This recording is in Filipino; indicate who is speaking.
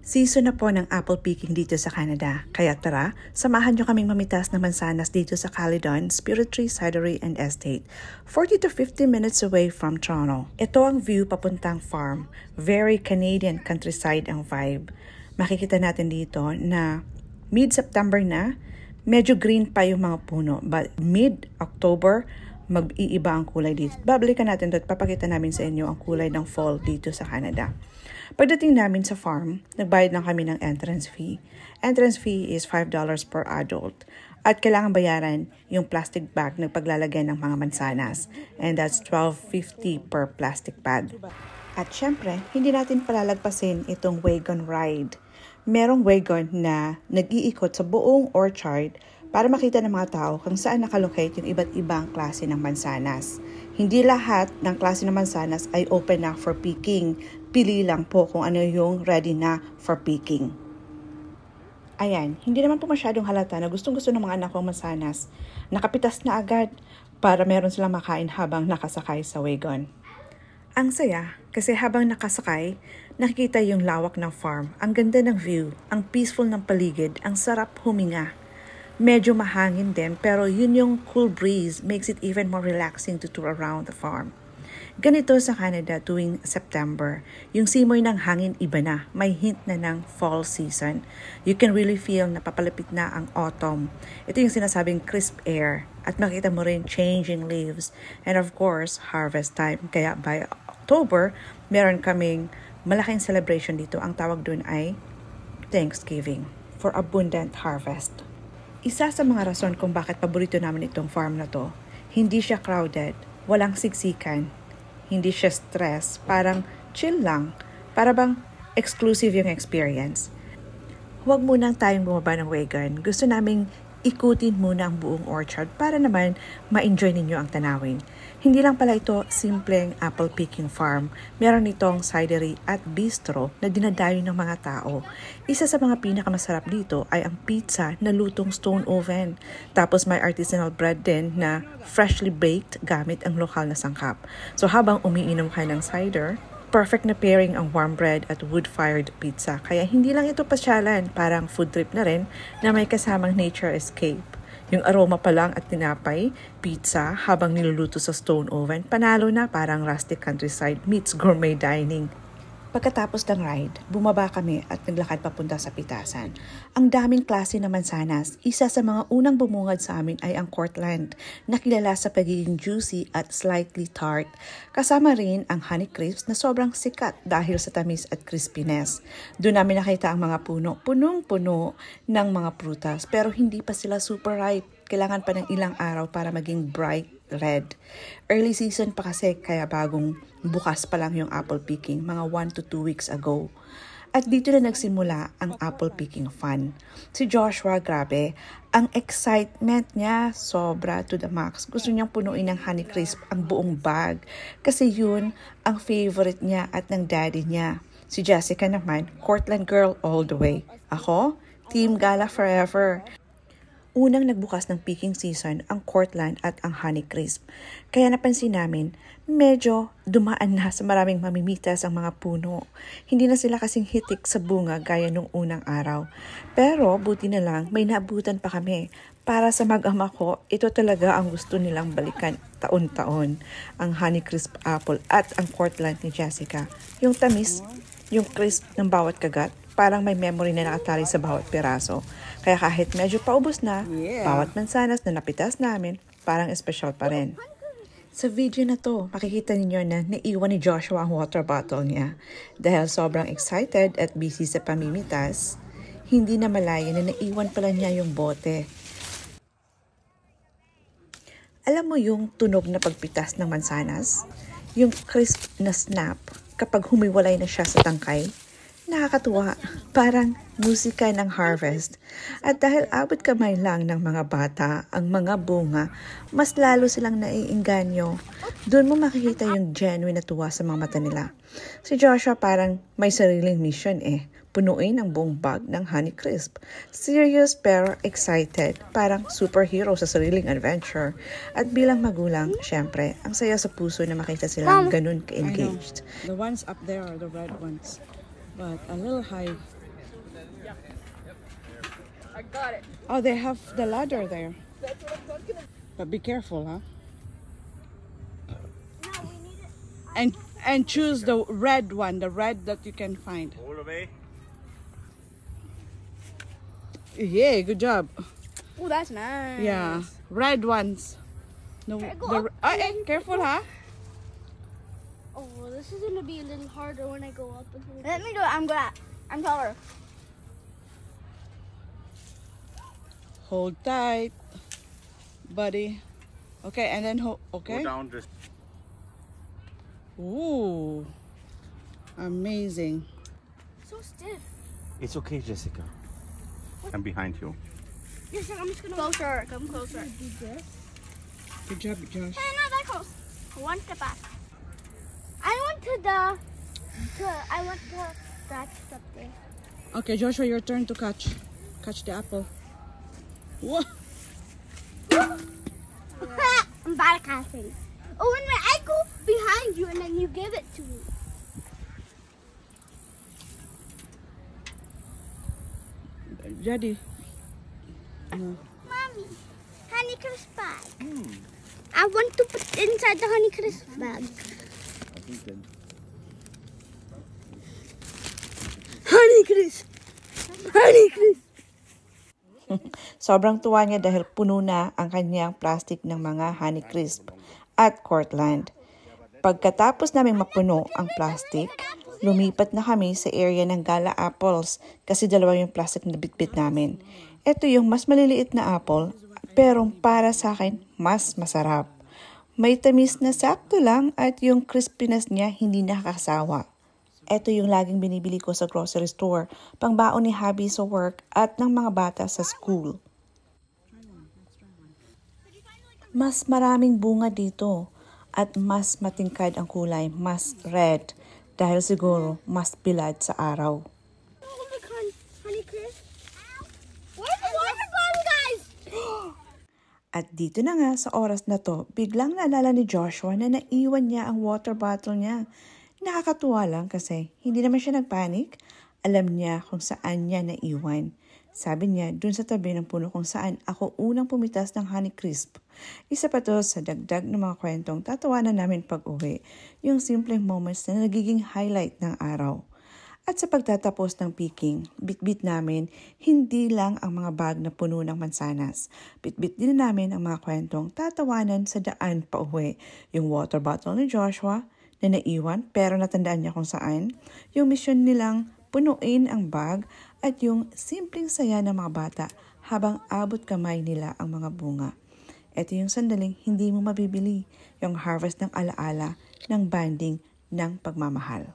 Speaker 1: Season na po ng apple picking dito sa Canada. Kaya tara, samahan nyo kaming mamitas ng mansanas dito sa Caledon, Spirit Tree Cidery and Estate, 40 to 50 minutes away from Toronto. Ito ang view papuntang farm. Very Canadian countryside ang vibe. Makikita natin dito na mid-September na, medyo green pa yung mga puno. But mid-October, mag-iiba ang kulay dito. Babalikan natin at papakita namin sa inyo ang kulay ng fall dito sa Canada. Pagdating namin sa farm, nagbayad lang kami ng entrance fee. Entrance fee is $5 per adult. At kailangan bayaran yung plastic bag na paglalagay ng mga mansanas. And that's $12.50 per plastic bag. At syempre, hindi natin palalagpasin itong wagon ride. Merong wagon na nag-iikot sa buong orchard para makita ng mga tao kung saan nakalocate yung iba't ibang klase ng mansanas. Hindi lahat ng klase ng mansanas ay open na for picking. Pili lang po kung ano yung ready na for picking. Ayan, hindi naman po masyadong halata na gustong-gusto ng mga anak kong mansanas. Nakapitas na agad para meron silang makain habang nakasakay sa wagon. Ang saya kasi habang nakasakay, nakikita yung lawak ng farm. Ang ganda ng view, ang peaceful ng paligid, ang sarap huminga. Medyo mahangin din pero yun yung cool breeze makes it even more relaxing to tour around the farm. Ganito sa Canada tuwing September, yung simoy ng hangin iba na, may hint na ng fall season. You can really feel na papalapit na ang autumn. Ito yung sinasabing crisp air at makita mo rin changing leaves and of course harvest time. Kaya by October, meron kaming malaking celebration dito. Ang tawag dun ay Thanksgiving for abundant harvest. Isa sa mga rason kung bakit paborito namin itong farm na to, hindi siya crowded, walang siksikan, hindi siya stress, parang chill lang, para bang exclusive yung experience. Huwag munang tayong bumaba ng wagon, gusto naming ikutin muna ang buong orchard para naman ma-enjoy ninyo ang tanawin. Hindi lang pala ito simpleng apple picking farm. Meron itong cidery at bistro na dinadayo ng mga tao. Isa sa mga pinakamasarap dito ay ang pizza na lutong stone oven. Tapos may artisanal bread din na freshly baked gamit ang lokal na sangkap. So habang umiinom ka ng cider, perfect na pairing ang warm bread at wood-fired pizza. Kaya hindi lang ito pasyalan, parang food trip na rin na may kasamang nature escape. Yung aroma pa lang at tinapay, pizza habang niluluto sa stone oven, panalo na, parang rustic countryside meets gourmet dining. Pagkatapos ng ride, bumaba kami at naglakad papunta sa pitasan. Ang daming klase ng mansanas. Isa sa mga unang bumungad sa amin ay ang Cortland, na kilala sa pagiging juicy at slightly tart. Kasama rin ang Honey Crisp na sobrang sikat dahil sa tamis at crispiness. Doon namin nakita ang mga puno, punong-puno ng mga prutas pero hindi pa sila super ripe. Kailangan pa ng ilang araw para maging bright red. Early season pa kasi kaya bagong bukas pa lang yung apple picking, mga 1 to 2 weeks ago. At dito na nagsimula ang apple picking fun. Si Joshua, grabe, ang excitement niya sobra to the max. Gusto niyang punuin ng Honey Crisp ang buong bag kasi yun ang favorite niya at ng daddy niya. Si Jessica naman, Cortland girl all the way. Ako, Team Gala forever. Unang nagbukas ng picking season ang Cortland at ang Honey Crisp. Kaya napansin namin, medyo dumaan na sa maraming mamimitas ang mga puno. Hindi na sila kasing hitik sa bunga gaya nung unang araw. Pero buti na lang may naabutan pa kami. Para sa mag-ama ko, ito talaga ang gusto nilang balikan taon-taon. Ang Honey Crisp apple at ang Cortland ni Jessica. Yung tamis, yung crisp ng bawat kagat, parang may memory na nakatali sa bawat piraso. Kaya kahit medyo paubos na, bawat mansanas na napitas namin, parang espesyal pa rin. Sa video na to, makikita ninyo na naiwan ni Joshua ang water bottle niya. Dahil sobrang excited at busy sa pamimitas, hindi na malaya na naiwan pala niya yung bote. Alam mo yung tunog na pagpitas ng mansanas? Yung crisp na snap kapag humiwalay na siya sa tangkay? Nakakatuwa, parang musika ng harvest. At dahil abot kamay lang ng mga bata ang mga bunga, mas lalo silang naiinganyo. Doon mo makikita yung genuine na tuwa sa mga mata nila. Si Joshua parang may sariling mission punuin ang buong bag ng Honey Crisp. Serious pero excited, parang superhero sa sariling adventure. At bilang magulang, syempre, ang saya sa puso na makita silang ganun ka-engaged.
Speaker 2: The ones up there are the red ones. But a little high I got it.
Speaker 1: Oh, they have the ladder there.
Speaker 2: That's what I'm talking about.
Speaker 1: But be careful, huh?
Speaker 3: No, we need it.
Speaker 1: And choose the red one, the red that you can find.
Speaker 4: All the way.
Speaker 1: Yeah, good job.
Speaker 2: Oh, that's nice.
Speaker 1: Yeah, red ones. No, careful, huh?
Speaker 3: Oh, well, this is gonna be a little harder when I go up.
Speaker 2: Let me do it. I'm taller.
Speaker 1: Hold tight, buddy. Okay, and then okay.
Speaker 4: Go down just.
Speaker 1: Ooh, amazing.
Speaker 3: So stiff.
Speaker 4: It's okay, Jessica. I'm behind you.
Speaker 3: Yes, I'm just gonna
Speaker 2: Closer. Come closer.
Speaker 3: do this.
Speaker 1: Good job, Josh.
Speaker 3: Hey, not that close. One step back. I want to that step there.
Speaker 1: Okay, Joshua, your turn to catch the apple. Whoa.
Speaker 3: I'm bad at casting. Oh, and I go behind you and then you give it to me.
Speaker 1: Ready? No.
Speaker 3: Mommy, Honey Crisp bag. I want to put inside the Honey Crisp bag. Honey Crisp! Honey Crisp!
Speaker 1: Sobrang tuwa niya dahil puno na ang kanyang plastic ng mga Honey Crisp at Cortland. Pagkatapos naming mapuno ang plastic, lumipat na kami sa area ng Gala apples kasi dalawa yung plastic na bitbit namin. Ito yung mas maliliit na apple pero para sa akin mas masarap. May tamis na sakto lang at yung crispiness niya hindi nakakasawa. Ito yung laging binibili ko sa grocery store, pangbaon ni hubby sa work at ng mga bata sa school. Mas maraming bunga dito at mas matingkad ang kulay, mas red dahil siguro mas bilad sa araw.
Speaker 3: Oh, look, Honey Crisp. Where's the water bottle, guys?
Speaker 1: At dito na nga sa oras na to, biglang naalala ni Joshua na naiwan niya ang water bottle niya. Nakakatuwa lang kasi hindi naman siya nagpanik. Alam niya kung saan niya naiwan. Sabi niya dun sa tabi ng puno kung saan ako unang pumitas ng Honey Crisp. Isa pa to sa dagdag ng mga kwentong tatawanan namin pag-uwi. Yung simpleng moments na nagiging highlight ng araw. At sa pagtatapos ng picking, bit-bit namin hindi lang ang mga bag na puno ng mansanas. Bit-bit din namin ang mga kwentong tatawanan sa daan pa-uwi. Yung water bottle ni Joshua na naiwan pero natandaan niya kung saan. Yung mission nilang punuin ang bag at yung simpleng saya ng mga bata habang abot kamay nila ang mga bunga. Ito yung sandaling hindi mo mabibili, yung harvest ng alaala ng banding ng pagmamahal.